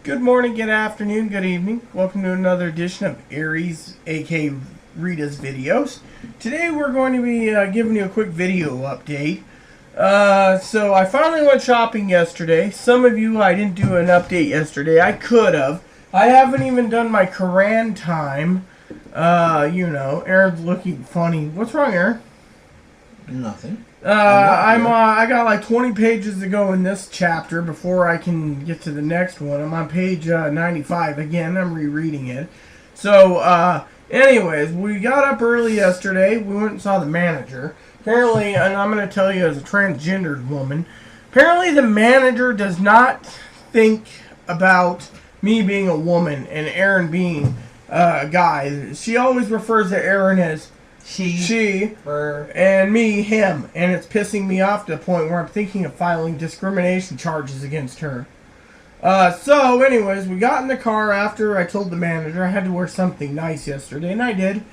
Good morning, good afternoon, good evening. Welcome to another edition of Aries, aka Rita's videos. Today we're going to be giving you a quick video update. So I finally went shopping yesterday. Some of you, I didn't do an update yesterday. I could have. I haven't even done my Quran time. Aaron's looking funny. What's wrong, Aaron? Nothing. I got like 20 pages to go in this chapter before I can get to the next one. I'm on page 95 again. I'm rereading it. So, anyways, we got up early yesterday. We went and saw the manager. Apparently, and I'm going to tell you as a transgendered woman, apparently the manager does not think about me being a woman and Aaron being a guy. She always refers to Aaron as she, her, and me, him, and it's pissing me off to the point where I'm thinking of filing discrimination charges against her. So anyways, we got in the car after I told the manager I had to wear something nice yesterday, and I did.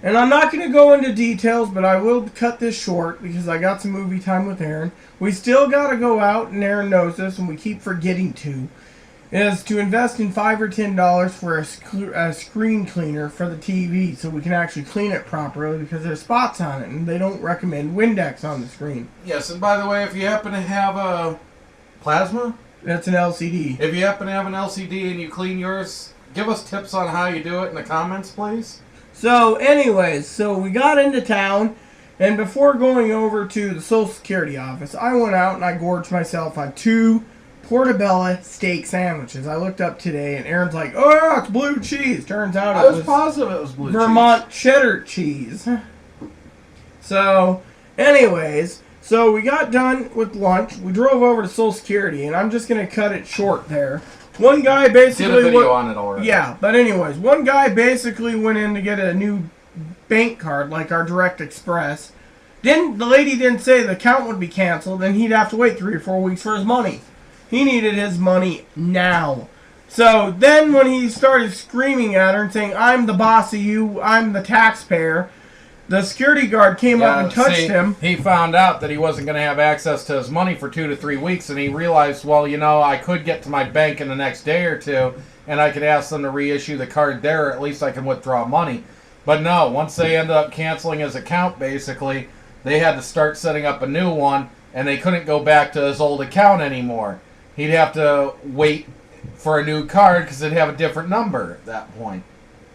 And I'm not going to go into details, but I will cut this short because I got some movie time with Aaron. We still got to go out, and Aaron knows this, and we keep forgetting to. Is to invest in $5 or $10 for a screen cleaner for the TV so we can actually clean it properly because there's spots on it and they don't recommend Windex on the screen. Yes, and by the way, if you happen to have a plasma, that's an LCD. If you happen to have an LCD and you clean yours, give us tips on how you do it in the comments, please. So anyways, we got into town, and before going over to the Social Security office, I went out and I gorged myself on 2 Portobello steak sandwiches. I looked up today, and Aaron's like, "Oh, yeah, it's blue cheese." Turns out I was positive it was blue Vermont cheddar cheese. So, anyways, we got done with lunch. We drove over to Social Security, and I'm just going to cut it short there. One guy basically... Did a video on it already. Yeah, but anyways, one guy basically went in to get a new bank card, like our Direct Express. The lady didn't say the account would be canceled, and he'd have to wait 3 or 4 weeks for his money. He needed his money now. So then when he started screaming at her and saying, "I'm the boss of you, I'm the taxpayer," the security guard came up and touched him. He found out that he wasn't going to have access to his money for 2 to 3 weeks, and he realized, well, I could get to my bank in the next day or two, and I could ask them to reissue the card there, or at least I can withdraw money. But no, once they ended up canceling his account, basically, they had to start setting up a new one, and they couldn't go back to his old account anymore. He'd have to wait for a new card because it'd have a different number at that point.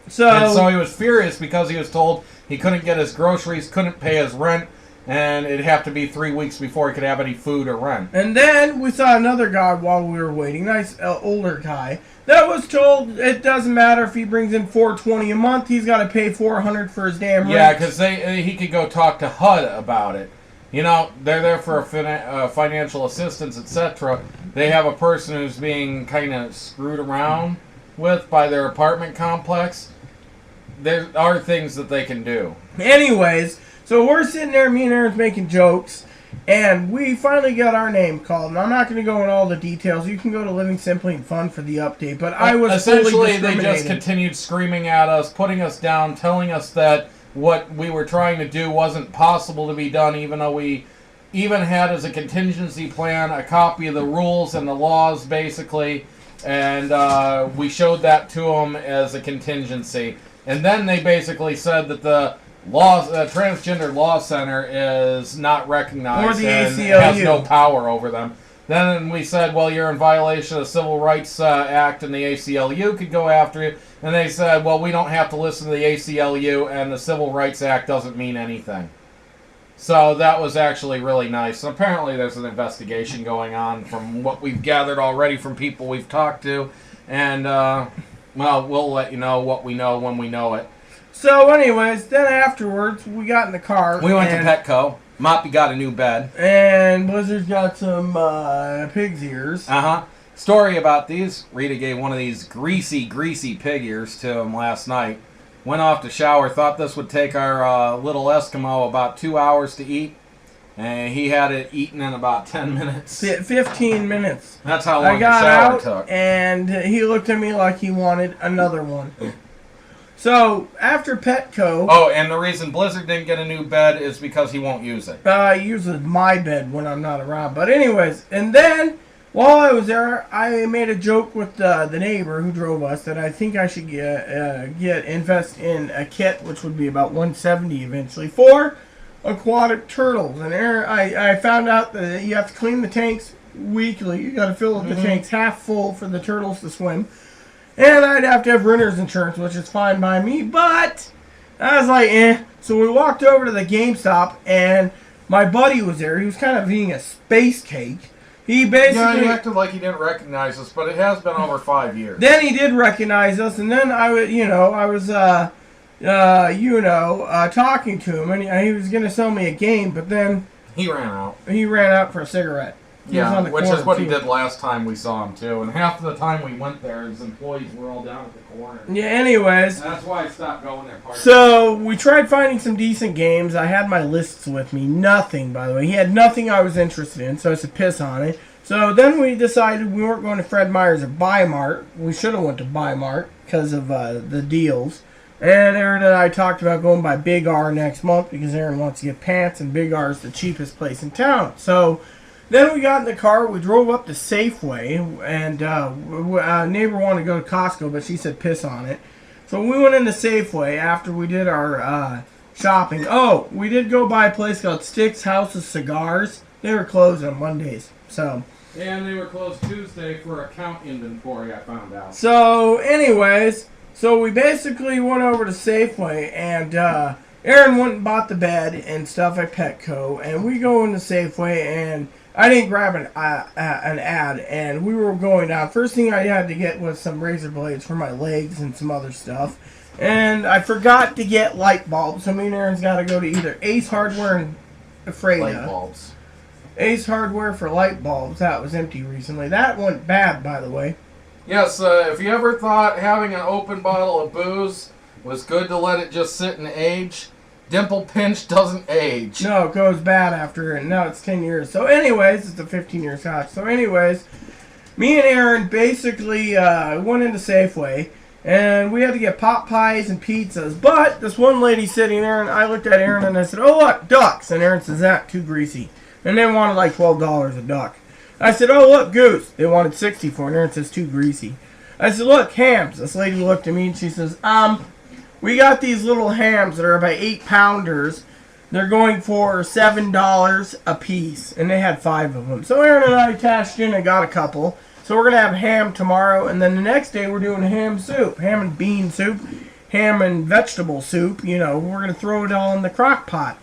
So he was furious because he was told he couldn't get his groceries, couldn't pay his rent, and it'd have to be 3 weeks before he could have any food or rent. And then we saw another guy while we were waiting, nice older guy, that was told it doesn't matter if he brings in $420 a month, he's got to pay $400 for his damn rent. Yeah, because he could go talk to HUD about it. They're there for financial assistance, etc. They have a person who's being kind of screwed around with by their apartment complex. There are things that they can do. Anyways, so we're sitting there, me and Aaron's making jokes, and we finally got our name called. And I'm not going to go into all the details. You can go to Living Simply and Fun for the update. But I was essentially they just continued screaming at us, putting us down, telling us that what we were trying to do wasn't possible to be done, even though we even had as a contingency plan a copy of the rules and the laws, basically, and we showed that to them as a contingency. And then they basically said that the Transgender Law Center is not recognized or the and ACLU has no power over them. Then we said, well, you're in violation of the Civil Rights Act, and the ACLU could go after you. And they said, well, we don't have to listen to the ACLU, and the Civil Rights Act doesn't mean anything. So that was actually really nice. And apparently there's an investigation going on from what we've gathered already from people we've talked to. And, well, we'll let you know what we know when we know it. So anyways, then afterwards, we got in the car. We went to Petco. Moppy got a new bed. And Blizzard's got some pig's ears. Story about these. Rita gave one of these greasy pig ears to him last night. Went off to shower. Thought this would take our little Eskimo about 2 hours to eat. And he had it eaten in about 10 minutes. 15 minutes. That's how long I got the shower out, took. And he looked at me like he wanted another one. So, after Petco... Oh, and the reason Blizzard didn't get a new bed is because he won't use it. He uses my bed when I'm not around. But anyways, and then While I was there, I made a joke with the neighbor who drove us that I think I should invest in a kit, which would be about 170 eventually, for aquatic turtles. And I found out that you have to clean the tanks weekly. You got to fill up the tanks half full for the turtles to swim. And I'd have to have renter's insurance, which is fine by me. But I was like, eh. So we walked over to the GameStop, and my buddy was there. He was kind of eating a space cake. He basically... he acted like he didn't recognize us, but it has been over 5 years. Then he did recognize us, and then I was talking to him, and he was going to sell me a game, but then... He ran out. He ran out for a cigarette. Yeah, which is what he did last time we saw him, too. And half of the time we went there, his employees were all down at the corner. Yeah, anyways. And that's why I stopped going there. So, we tried finding some decent games. I had my lists with me. Nothing, by the way. He had nothing I was interested in, so I said piss on it. So, then we decided we weren't going to Fred Meyer's or Bi-Mart. We should have went to Bi-Mart because of the deals. And Aaron and I talked about going by Big R next month because Aaron wants to get pants, and Big R is the cheapest place in town. So... Then we got in the car, we drove up to Safeway, and a neighbor wanted to go to Costco, but she said piss on it. So we went into Safeway after we did our shopping. Oh, we did go by a place called Sticks House of Cigars. They were closed on Mondays, so... And they were closed Tuesday for account inventory, I found out. So, anyways, so we basically went over to Safeway, and Aaron went and bought the bed and stuff at Petco, and we go into Safeway, and... I didn't grab an ad, and we were going down. First thing I had to get was some razor blades for my legs and some other stuff. And I forgot to get light bulbs. So me and Aaron's got to go to either Ace Hardware and Freda. Light bulbs. Ace Hardware for light bulbs. That was empty recently. That went bad, by the way. Yes, if you ever thought having an open bottle of booze was good to let it just sit and age... Dimple Pinch doesn't age. No, it goes bad after, and now it's 10 years. So anyways, it's a 15-year scotch. So anyways, me and Aaron basically went into Safeway, and we had to get pot pies and pizzas. But this one lady sitting there, and I looked at Aaron and I said, oh look, ducks. And Aaron says, that, too greasy. And they wanted like $12 a duck. I said, oh look, goose. They wanted $64, and Aaron says, too greasy. I said, look, hams. This lady looked at me and she says, we got these little hams that are about 8-pounders. They're going for $7 a piece, and they had 5 of them. So Aaron and I cashed in and got a couple. So we're going to have ham tomorrow, and then the next day we're doing ham soup. Ham and bean soup, ham and vegetable soup. You know, we're going to throw it all in the crock pot.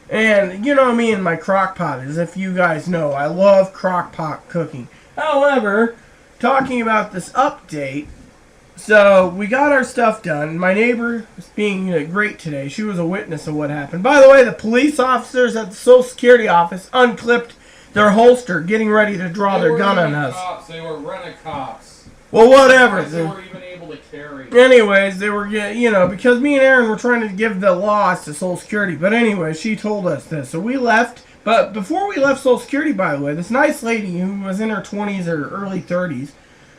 And you know me and my crock pot, as if you guys know, I love crock pot cooking. However, talking about this update, so we got our stuff done. My neighbor was being great today. She was a witness of what happened. By the way, the police officers at the Social Security office unclipped their holster, getting ready to draw their gun on us. Cops. They were rent-a-cops. Well, whatever. They were even able to carry. Anyways, they were, because me and Aaron were trying to give the loss to Social Security. But anyway, she told us this. So we left. But before we left Social Security, by the way, this nice lady who was in her 20s or early 30s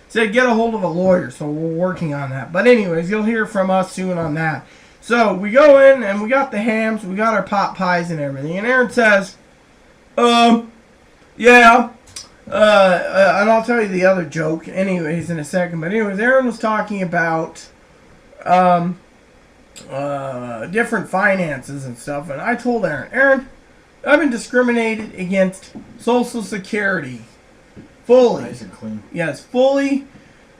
said get a hold of a lawyer, so we're working on that. But anyways, you'll hear from us soon on that. So we go in, and we got the hams, we got our pot pies and everything. And Aaron says, yeah, and I'll tell you the other joke anyways in a second. But anyways, Aaron was talking about different finances and stuff. And I told Aaron, I've been discriminated against Social Security. Fully. Nice and clean. Yes, fully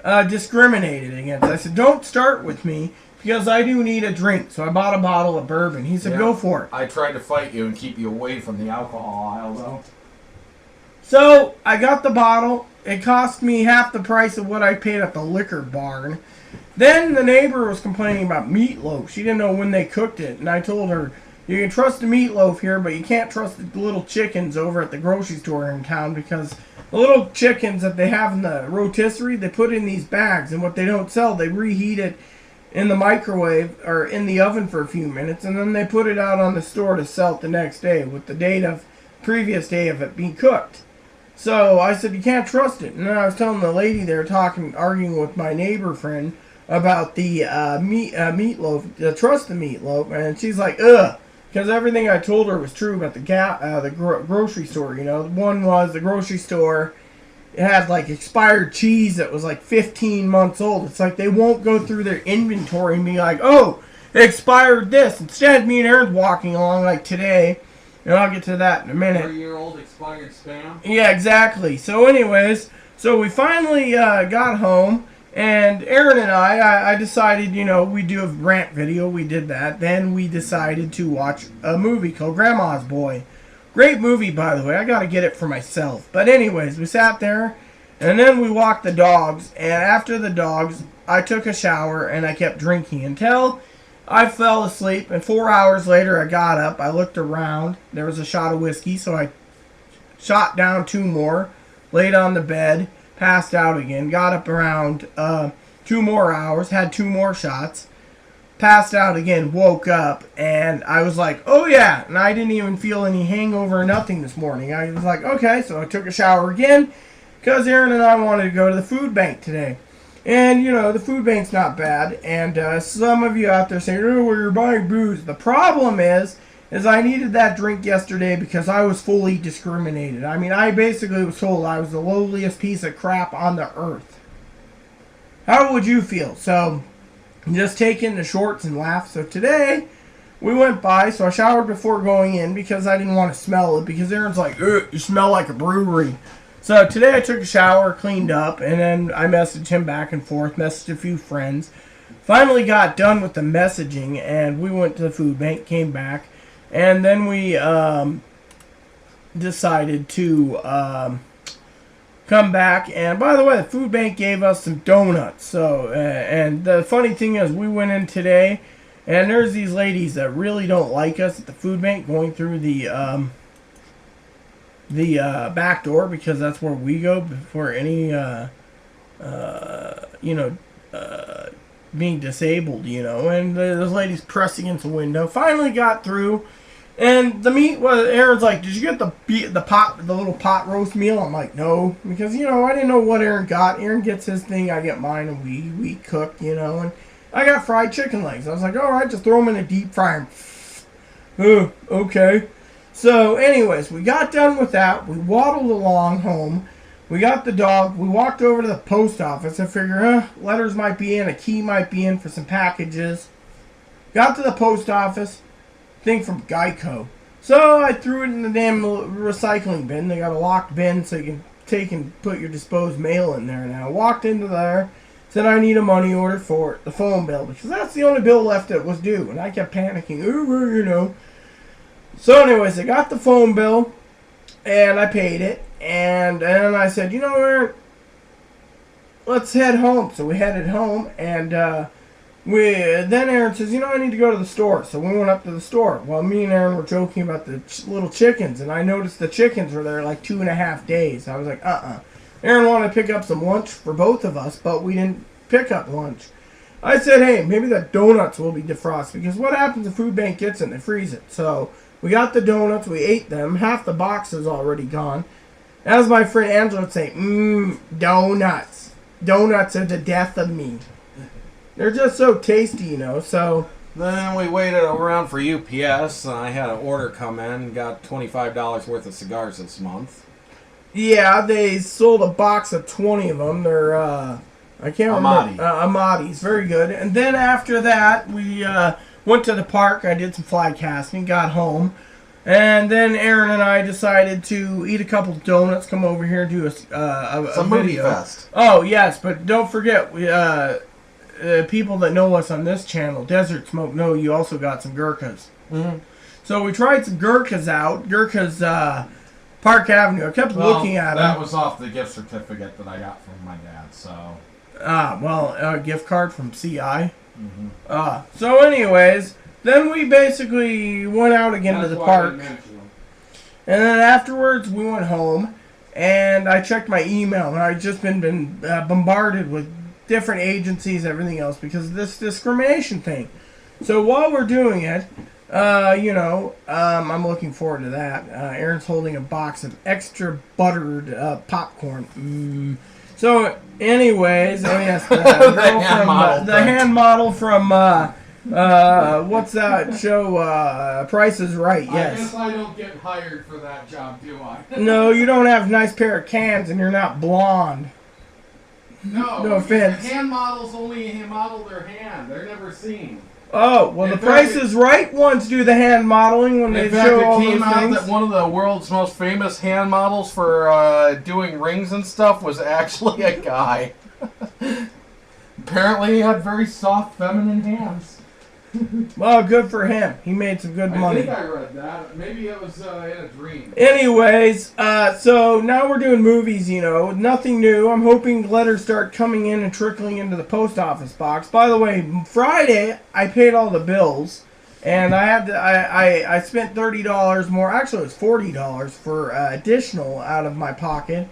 discriminated against. I said, don't start with me because I do need a drink. So I bought a bottle of bourbon. He said, go for it. I tried to fight you and keep you away from the alcohol aisle, though. So I got the bottle. It cost me half the price of what I paid at the liquor barn. Then the neighbor was complaining about meatloaf. She didn't know when they cooked it. And I told her, you can trust the meatloaf here, but you can't trust the little chickens over at the grocery store in town because the little chickens that they have in the rotisserie, they put in these bags, and what they don't sell, they reheat it in the microwave or in the oven for a few minutes, and then they put it out on the store to sell it the next day with the date of previous day of it being cooked. So I said, you can't trust it. And then I was telling the lady there, arguing with my neighbor friend about the meatloaf, trust the meatloaf, and she's like, ugh. Because everything I told her was true about the grocery store. One was the grocery store it had like expired cheese that was like 15 months old. It's like they won't go through their inventory and be like, oh, it expired this. Instead, me and Aaron's walking along like today, and I'll get to that in a minute. 3-year-old expired spam? Yeah, exactly. So anyways, so we finally got home, and Aaron and I decided, you know, we do a rant video. We did that. Then we decided to watch a movie called Grandma's Boy. Great movie, by the way. I got to get it for myself. But anyways, we sat there, and then we walked the dogs. And after the dogs, I took a shower, and I kept drinking until I fell asleep. And 4 hours later, I got up. I looked around. There was a shot of whiskey, so I shot down 2 more, laid on the bed, passed out again. Got up around 2 more hours, had 2 more shots. Passed out again, woke up, and I was like, oh yeah, and I didn't even feel any hangover or nothing this morning. I was like, okay, so I took a shower again, because Aaron and I wanted to go to the food bank today. And, you know, the food bank's not bad, and some of you out there saying, oh, well, you're buying booze. The problem is I needed that drink yesterday because I was fully discriminated. I mean, I basically was told I was the lowliest piece of crap on the earth. How would you feel? So just take in the shorts and laugh. So today, we went by, so I showered before going in because I didn't want to smell it, because Aaron's like, ugh, you smell like a brewery. So today I took a shower, cleaned up, and then I messaged him back and forth, messaged a few friends. Finally got done with the messaging, and we went to the food bank, came back, and then we decided to come back. And by the way, the food bank gave us some donuts. So and the funny thing is, we went in today, and there's these ladies that really don't like us at the food bank going through the back door, because that's where we go before any being disabled, you know. And those ladies pressed against the window. Finally got through. And the meat was, Aaron's like, did you get the little pot roast meal? I'm like, no, because, you know, I didn't know what Aaron got. Aaron gets his thing, I get mine, and we cook, you know. And I got fried chicken legs. I was like, all right, just throw them in a deep fryer. Oh, okay. So, anyways, we got done with that. We waddled along home. We got the dog. We walked over to the post office. I figured, letters might be in, a key might be in for some packages. Got to the post office. Thing from Geico. So I threw it in the damn recycling bin. They got a locked bin so you can take and put your disposed mail in there. And I walked into there, said I need a money order for the phone bill, because that's the only bill left that was due. And I kept panicking, you know. So anyways, I got the phone bill, and I paid it. And then I said, you know where, let's head home. So we headed home, and then Aaron says, you know, I need to go to the store. So we went up to the store. Well, me and Aaron were joking about the little chickens, and I noticed the chickens were there like 2.5 days. I was like, Aaron wanted to pick up some lunch for both of us, but we didn't pick up lunch. I said, hey, maybe the donuts will be defrosted, because what happens if food bank gets it and they freeze it? So we got the donuts, we ate them. Half the box is already gone. As my friend Angela would say, donuts. Donuts are the death of me. They're just so tasty, you know, so. Then we waited around for UPS, and I had an order come in and got $25 worth of cigars this month. Yeah, they sold a box of 20 of them. They're, I can't remember. Amati's, very good. And then after that, we went to the park. I did some fly casting, got home. And then Aaron and I decided to eat a couple of donuts, come over here and do a movie fest. Oh, yes, but don't forget, we people that know us on this channel, Desert Smoke, know you also got some Gurkhas. Mm-hmm. So we tried some Gurkhas out. Gurkhas Park Avenue. I kept looking at them. That was off the gift certificate that I got from my dad, so. A gift card from CI. Mm-hmm. So anyways, then we basically went out again to the park. And then afterwards, we went home, and I checked my email, and I'd just been bombarded with different agencies, everything else, because of this discrimination thing. So while we're doing it, I'm looking forward to that. Aaron's holding a box of extra buttered popcorn. So, anyways, yes, the hand model from What's that show? Price is Right. I Yes. guess I don't get hired for that job, do I? No, you don't have a nice pair of cans, and you're not blonde. No offense. The hand models only model their hand. They're never seen. Oh, well, In the Price is Right ones do the hand modeling when they In fact, show all it came those out things. that one of the world's most famous hand models for doing rings and stuff was actually a guy. Apparently, he had very soft, feminine hands. Well, good for him. He made some good money. I think I read that. Maybe it was in a dream. Anyways, so now we're doing movies, nothing new. I'm hoping letters start coming in and trickling into the post office box. By the way, Friday, I paid all the bills, and I spent $30 more. Actually, it was $40 for additional out of my pocket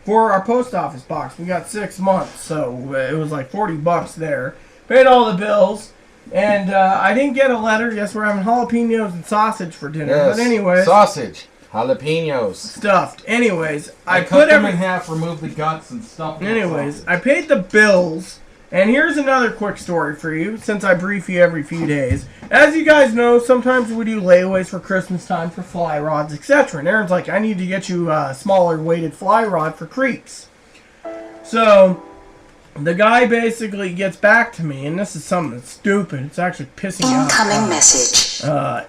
for our post office box. We got 6 months, so it was like $40 there. Paid all the bills. And I didn't get a letter. Yes, we're having jalapenos and sausage for dinner. Yes. But anyways, Sausage. Jalapenos. stuffed. Anyways, I cut put them in half, remove the guts, and stuff them. Anyways, I paid the bills. And here's another quick story for you, since I brief you every few days. As you guys know, sometimes we do layaways for Christmas time for fly rods, etc. And Aaron's like, I need to get you a smaller weighted fly rod for creeks. So the guy basically gets back to me, and this is something that's stupid. It's actually pissing me off. Incoming message.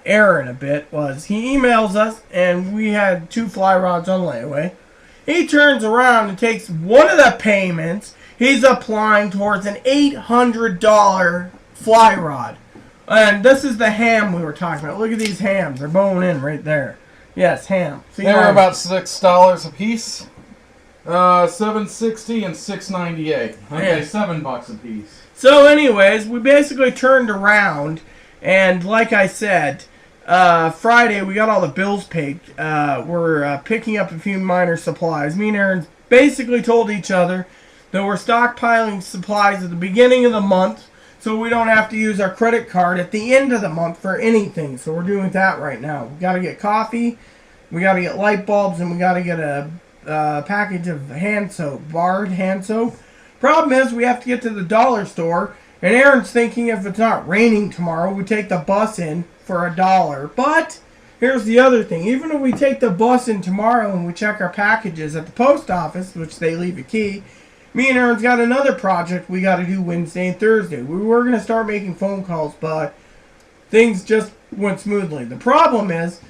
Aaron a bit was he emails us, and we had 2 fly rods on layaway. He turns around and takes one of the payments. He's applying towards an $800 fly rod. And this is the ham we were talking about. Look at these hams. They're bone in right there. Yes, ham. See, They were about $6 a piece. $7.60 and $6.98. Okay, Yeah. $7 a piece. So anyways, we basically turned around, and like I said, Friday we got all the bills paid. We're picking up a few minor supplies. Me and Aaron basically told each other that we're stockpiling supplies at the beginning of the month, so we don't have to use our credit card at the end of the month for anything. So we're doing that right now. We got to get coffee, we got to get light bulbs, and we got to get a package of hand soap, barred hand soap. Problem is, we have to get to the dollar store, and Aaron's thinking if it's not raining tomorrow, we take the bus in for $1. But here's the other thing: even if we take the bus in tomorrow and we check our packages at the post office, which they leave a key, me and Aaron's got another project we got to do Wednesday and Thursday. We were going to start making phone calls, but things just went smoothly. The problem is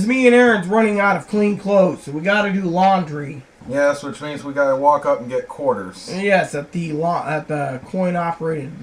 me and Aaron's running out of clean clothes, so we got to do laundry. Yes, which means we gotta walk up and get quarters. Yes, at the coin-operated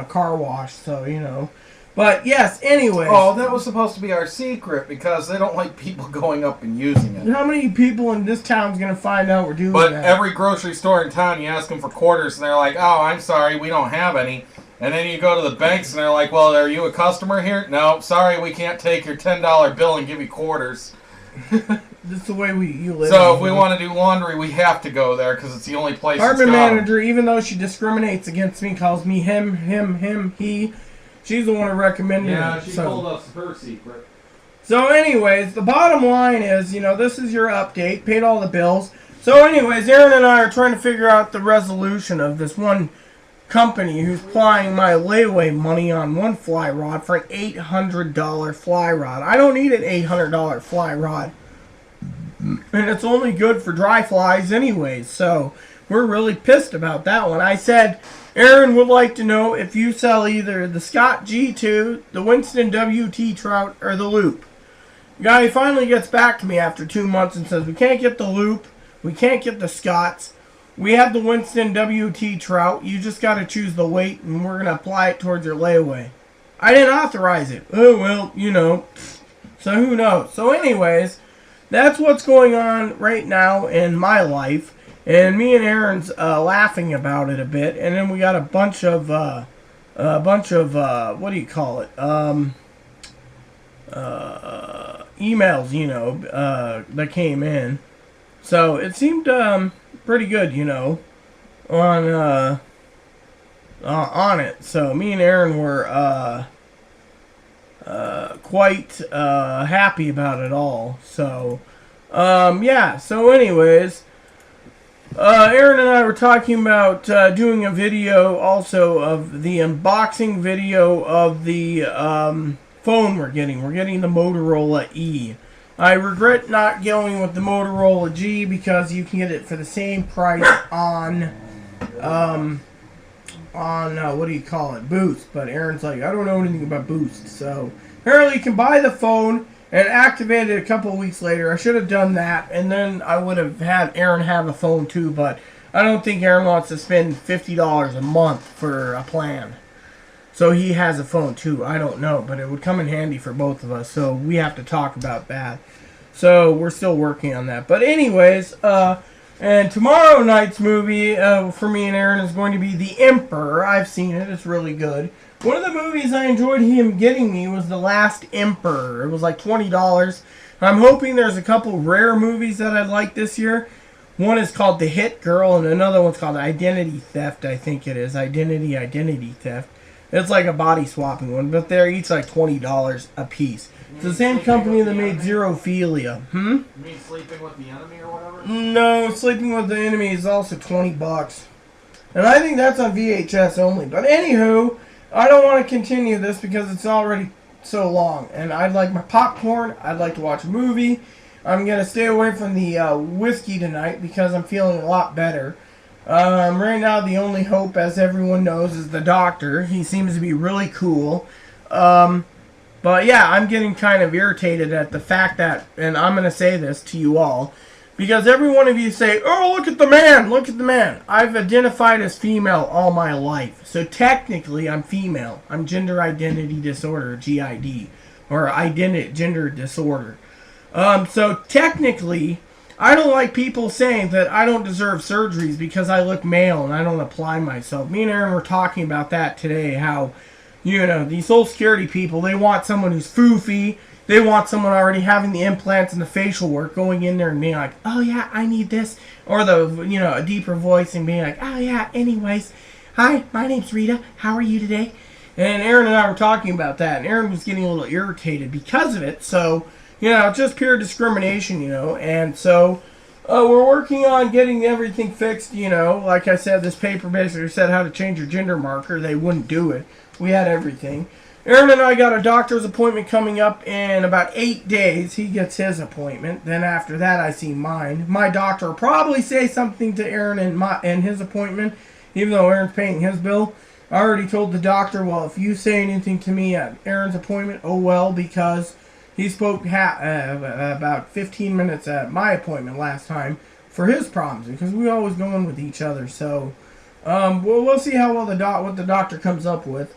car wash. So but yes. Anyway. Oh, that was supposed to be our secret because they don't like people going up and using it. How many people in this town's gonna find out we're doing But that? every grocery store in town, you ask them for quarters, and they're like, "Oh, I'm sorry, we don't have any." And then you go to the banks, and they're like, "Well, are you a customer here?" "No, sorry, we can't take your $10 bill and give you quarters." This is the way you live. So if we want to do laundry, we have to go there because it's the only place. Department it's got 'em. manager, even though she discriminates against me, calls me him, he. She's the one who recommended Yeah, it. she so. told us her secret. So anyways, the bottom line is, this is your update. Paid all the bills. So anyways, Aaron and I are trying to figure out the resolution of this one company who's applying my layaway money on one fly rod for an $800 fly rod. I don't need an $800 fly rod. And it's only good for dry flies anyways. So we're really pissed about that one. I said, Aaron would like to know if you sell either the Scott G2, the Winston WT Trout, or the Loop. The guy finally gets back to me after 2 months and says, we can't get the Loop, we can't get the Scotts, we have the Winston WT Trout, you just got to choose the weight and we're going to apply it towards your layaway. I didn't authorize it. Oh, well, so who knows. So anyways, that's what's going on right now in my life. And me and Aaron's laughing about it a bit. And then we got a bunch of what do you call it? Emails, that came in. So it seemed pretty good, on it. So me and Aaron were quite happy about it all. So yeah. So anyways, Aaron and I were talking about doing a video also of the unboxing video of the phone we're getting. We're getting the Motorola E. I regret not going with the Motorola G because you can get it for the same price on what do you call it, Boost. But Aaron's like, I don't know anything about Boost. So apparently you can buy the phone and activate it a couple of weeks later. I should have done that, and then I would have had Aaron have a phone too, but I don't think Aaron wants to spend $50 a month for a plan. So he has a phone too. I don't know, but it would come in handy for both of us, so we have to talk about that. So we're still working on that. But anyways, and tomorrow night's movie for me and Aaron is going to be The Emperor. I've seen it. It's really good. One of the movies I enjoyed him getting me was The Last Emperor. It was like $20. I'm hoping there's a couple rare movies that I'd like this year. One is called The Hit Girl, and another one's called Identity Theft, I think it is. Identity Theft. It's like a body swapping one, but they're each like $20 a piece. It's the same company that made Zerophilia. You mean Sleeping with the Enemy or whatever? No, Sleeping with the Enemy is also $20. And I think that's on VHS only. But anywho, I don't want to continue this because it's already so long. And I'd like my popcorn. I'd like to watch a movie. I'm going to stay away from the whiskey tonight because I'm feeling a lot better. Right now, the only hope, as everyone knows, is the doctor. He seems to be really cool. But yeah, I'm getting kind of irritated at the fact that, and I'm going to say this to you all, because every one of you say, oh, look at the man, look at the man. I've identified as female all my life. So technically, I'm female. I'm gender identity disorder, GID, or gender disorder. So technically, I don't like people saying that I don't deserve surgeries because I look male and I don't apply myself. Me and Aaron were talking about that today, how, you know, these Social Security people, they want someone who's foofy. They want someone already having the implants and the facial work going in there and being like, oh yeah, I need this. Or a deeper voice and being like, oh yeah, anyways. Hi, my name's Rita. How are you today? And Aaron and I were talking about that. And Aaron was getting a little irritated because of it. So, just pure discrimination, And so we're working on getting everything fixed, Like I said, this paper basically said how to change your gender marker. They wouldn't do it. We had everything. Aaron and I got a doctor's appointment coming up in about 8 days. He gets his appointment. Then after that, I see mine. My doctor will probably say something to Aaron and his appointment, even though Aaron's paying his bill. I already told the doctor, well, if you say anything to me at Aaron's appointment, oh well, because he spoke about 15 minutes at my appointment last time for his problems, because we always go in with each other. So we'll see how well what the doctor comes up with.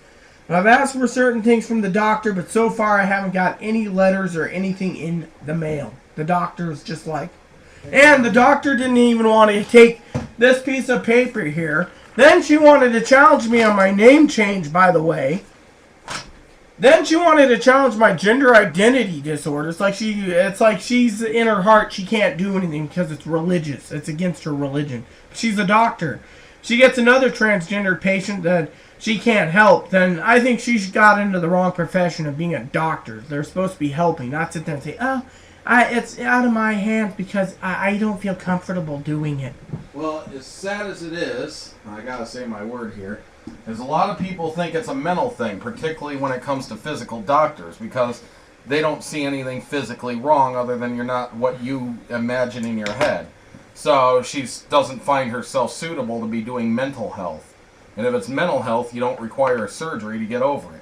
I've asked for certain things from the doctor, but so far I haven't got any letters or anything in the mail. The doctor is just like... And the doctor didn't even want to take this piece of paper here. Then she wanted to challenge me on my name change, by the way. Then she wanted to challenge my gender identity disorder. It's like she's in her heart, she can't do anything because it's religious. It's against her religion. She's a doctor. She gets another transgender patient that she can't help, then I think she's got into the wrong profession of being a doctor. They're supposed to be helping, not sit there and say, oh, it's out of my hands because I don't feel comfortable doing it. Well, as sad as it is, I gotta say my word here, is a lot of people think it's a mental thing, particularly when it comes to physical doctors, because they don't see anything physically wrong other than you're not what you imagine in your head. So she doesn't find herself suitable to be doing mental health. And if it's mental health, you don't require a surgery to get over it.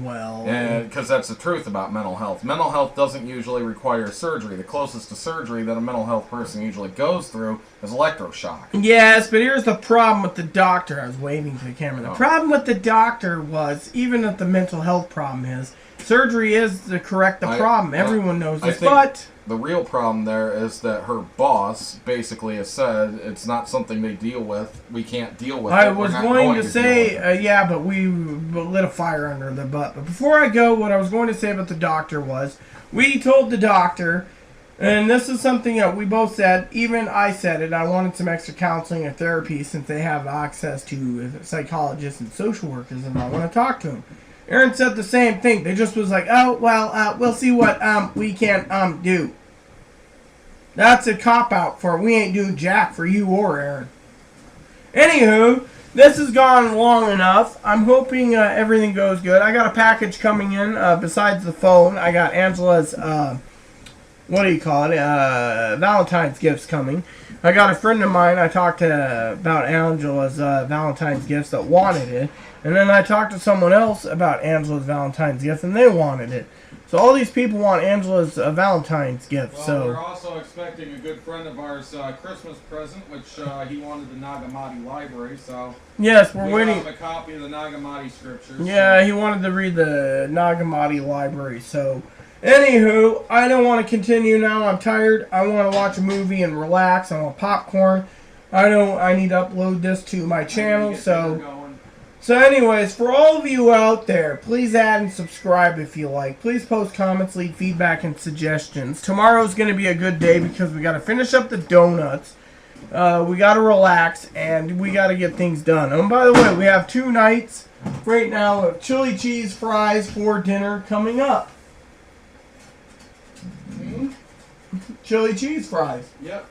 Well... Because that's the truth about mental health. Mental health doesn't usually require surgery. The closest to surgery that a mental health person usually goes through is electroshock. Yes, but here's the problem with the doctor. I was waving to the camera. The problem with the doctor was, even if the mental health problem is, surgery is to correct the problem. Everyone knows this, but... The real problem there is that her boss basically has said it's not something they deal with. We can't deal with it. I was going to say, yeah, but we lit a fire under the butt. But before I go, what I was going to say about the doctor was, we told the doctor, and this is something that we both said, even I said it, I wanted some extra counseling or therapy since they have access to psychologists and social workers, and I want to talk to them. Aaron said the same thing. They just was like, oh, well, we'll see what we can do. That's a cop-out for we ain't doing jack for you or Aaron. Anywho, this has gone long enough. I'm hoping everything goes good. I got a package coming in besides the phone. I got Angela's, Valentine's gifts coming. I got a friend of mine I talked to about Angela's Valentine's gifts that wanted it. And then I talked to someone else about Angela's Valentine's gift and they wanted it. So all these people want Angela's Valentine's gift. Well, so we're also expecting a good friend of ours Christmas present, which he wanted the Nagamati Library. So yes, we're waiting. Have a copy of the Nagamati scriptures. Yeah, he wanted to read the Nagamati Library. So, anywho, I don't want to continue now. I'm tired. I want to watch a movie and relax. I want popcorn. I need to upload this to my channel. So anyways, for all of you out there, please add and subscribe if you like. Please post comments, leave feedback, and suggestions. Tomorrow's going to be a good day because we got to finish up the donuts. We got to relax, and we got to get things done. And by the way, we have 2 nights right now of chili cheese fries for dinner coming up. Chili cheese fries. Yep.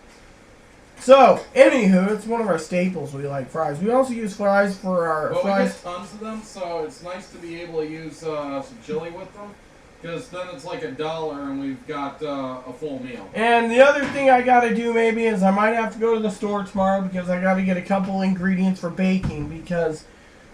So, anywho, it's one of our staples. We like fries. We also use fries for our fries. We get tons of them, so it's nice to be able to use some chili with them. Because then it's like $1 and we've got a full meal. And the other thing I got to do maybe is I might have to go to the store tomorrow because I got to get a couple ingredients for baking. Because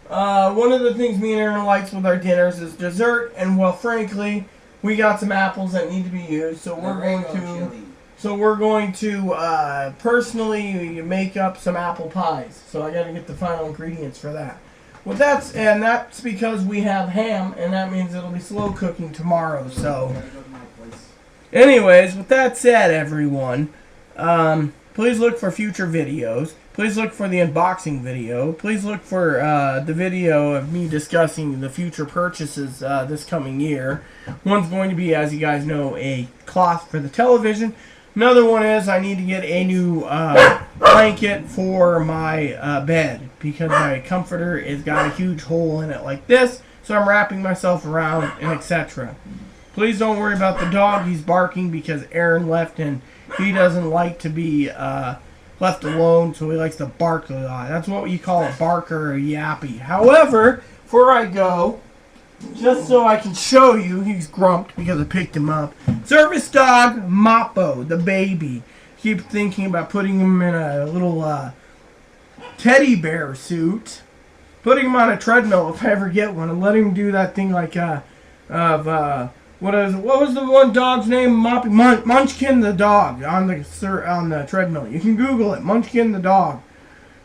one of the things me and Aaron likes with our dinners is dessert. And, well, frankly, we got some apples that need to be used. So we're going to personally make up some apple pies. So I got to get the final ingredients for that. Well, that's because we have ham, and that means it'll be slow cooking tomorrow. So, anyways, with that said, everyone, please look for future videos. Please look for the unboxing video. Please look for the video of me discussing the future purchases this coming year. One's going to be, as you guys know, a cloth for the television. Another one is I need to get a new blanket for my bed because my comforter has got a huge hole in it like this, so I'm wrapping myself around and etc. Please don't worry about the dog. He's barking because Aaron left and he doesn't like to be left alone, so he likes to bark a lot. That's what you call a barker or a yappy. However, before I go, just so I can show you, he's grumped because I picked him up. Service dog Mappo, the baby. Keep thinking about putting him in a little teddy bear suit. Putting him on a treadmill if I ever get one, and letting him do that thing like what was the one dog's name? Munchkin the dog on the treadmill. You can Google it. Munchkin the dog.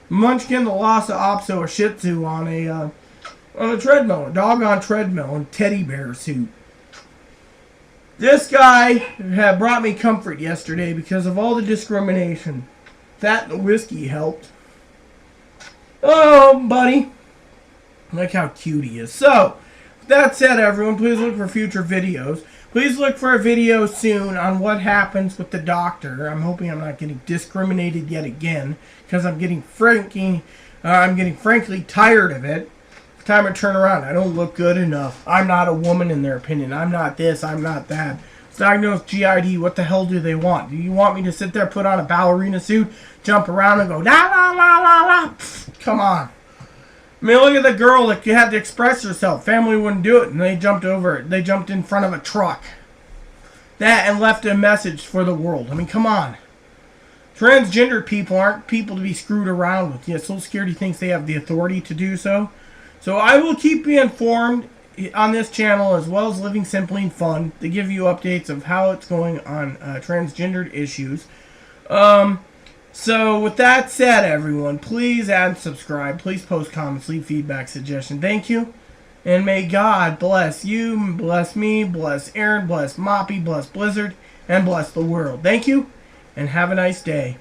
Munchkin the Lhasa Apso, a Shih Tzu on a treadmill, a dog on treadmill and teddy bear suit. This guy had brought me comfort yesterday because of all the discrimination. That and the whiskey helped. Oh, buddy. Look how cute he is. So, with that said, everyone, please look for future videos. Please look for a video soon on what happens with the doctor. I'm hoping I'm not getting discriminated yet again because I'm getting frankly tired of it. Time to turn around. I don't look good enough. I'm not a woman in their opinion. I'm not this. I'm not that. It's diagnosed GID. What the hell do they want? Do you want me to sit there, put on a ballerina suit, jump around and go la la la la la? Pfft, come on. I mean, look at the girl that had to express herself. Family wouldn't do it, and they jumped over it. They jumped in front of a truck. That and left a message for the world. I mean, come on. Transgender people aren't people to be screwed around with. Yet Social Security thinks they have the authority to do so. So I will keep you informed on this channel as well as Living Simply and Fun to give you updates of how it's going on transgendered issues. So with that said, everyone, please add and subscribe. Please post comments, leave feedback, suggestions. Thank you. And may God bless you, bless me, bless Aaron, bless Moppy, bless Blizzard, and bless the world. Thank you, and have a nice day.